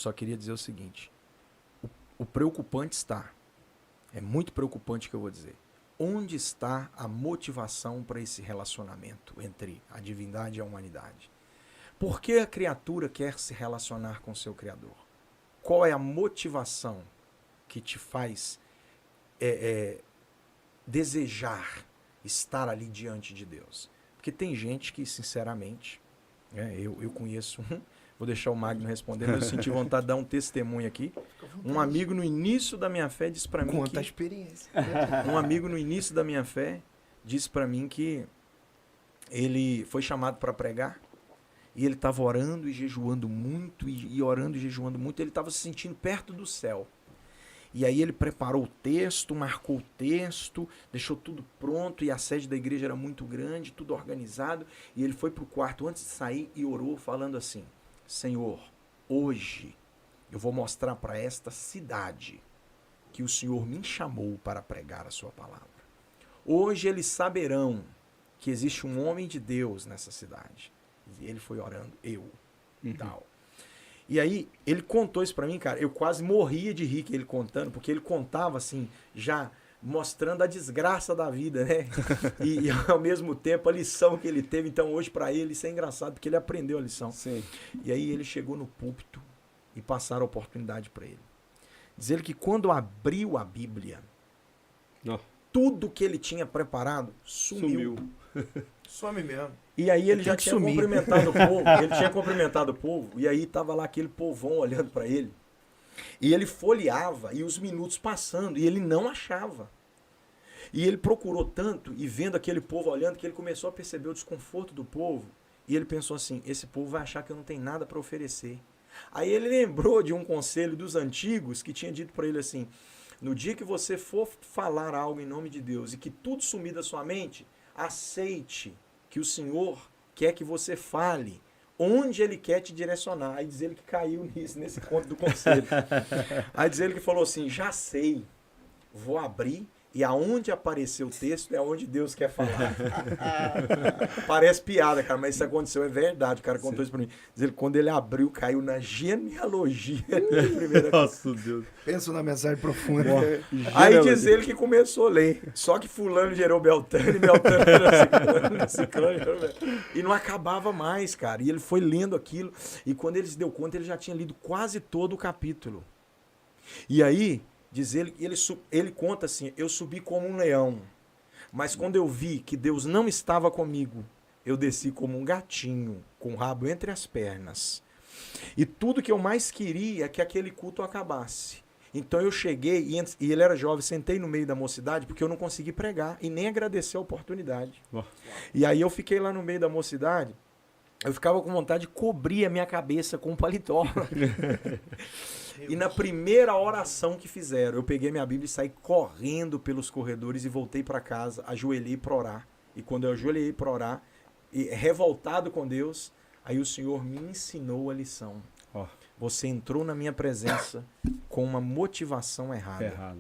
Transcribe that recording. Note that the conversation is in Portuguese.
só queria dizer o seguinte. O preocupante está, é muito preocupante o que eu vou dizer. Onde está a motivação para esse relacionamento entre a divindade e a humanidade? Por que a criatura quer se relacionar com seu Criador? Qual é a motivação que te faz desejar estar ali diante de Deus? Porque tem gente que, sinceramente, eu conheço vou deixar o Magno responder, mas eu senti vontade de dar um testemunho aqui. Um amigo no início da minha fé disse para mim Conta a experiência. Um amigo no início da minha fé disse para mim que ele foi chamado para pregar e ele estava orando e jejuando muito, e orando e jejuando muito, ele estava se sentindo perto do céu. E aí ele preparou o texto, marcou o texto, deixou tudo pronto, e a sede da igreja era muito grande, tudo organizado, e ele foi para o quarto antes de sair e orou falando assim: Senhor, hoje eu vou mostrar para esta cidade que o Senhor me chamou para pregar a sua palavra. Hoje eles saberão que existe um homem de Deus nessa cidade. E ele foi orando, tal. E aí, ele contou isso pra mim, cara, eu quase morria de rir que ele contando, porque ele contava assim, já mostrando a desgraça da vida, né? E ao mesmo tempo a lição que ele teve. Então hoje pra ele isso é engraçado, porque ele aprendeu a lição. Sim. E aí ele chegou no púlpito e passaram a oportunidade pra ele. Diz ele que quando abriu a Bíblia, tudo que ele tinha preparado sumiu. Some mesmo. E aí ele já tinha cumprimentado o povo, ele tinha cumprimentado o povo, e aí tava lá aquele povão olhando para ele. E ele folheava, e os minutos passando, e ele não achava. E ele procurou tanto, e vendo aquele povo olhando, que ele começou a perceber o desconforto do povo. E ele pensou assim, esse povo vai achar que eu não tenho nada para oferecer. Aí ele lembrou de um conselho dos antigos, que tinha dito para ele assim: no dia que você for falar algo em nome de Deus, e que tudo sumir da sua mente, aceite que o Senhor quer que você fale onde Ele quer te direcionar. Aí diz ele que caiu nesse conto do conselho. Aí diz ele que falou assim: já sei, vou abrir, e aonde aparecer o texto é onde Deus quer falar. Parece piada, cara, mas isso aconteceu, é verdade. O cara contou isso pra mim. Diz ele que quando ele abriu, caiu na genealogia. Nossa, Deus. Pensa na mensagem profunda. Aí diz ele que começou a ler. Só que fulano gerou Beltrano, e Beltrano gerou Ciclano, gerou Beltrano. E não acabava mais, cara. E ele foi lendo aquilo. E quando ele se deu conta, ele já tinha lido quase todo o capítulo. E aí, diz ele conta assim: eu subi como um leão, mas quando eu vi que Deus não estava comigo, eu desci como um gatinho, com o rabo entre as pernas. E tudo que eu mais queria é que aquele culto acabasse. Então eu cheguei, e ele era jovem, sentei no meio da mocidade, porque eu não consegui pregar e nem agradecer a oportunidade. E aí eu fiquei lá no meio da mocidade, eu ficava com vontade de cobrir a minha cabeça com um paletó. E na primeira oração que fizeram, eu peguei minha Bíblia e saí correndo pelos corredores e voltei para casa, ajoelhei para orar. E quando eu ajoelhei para orar, e revoltado com Deus, aí o Senhor me ensinou a lição. Você entrou na minha presença com uma motivação errada.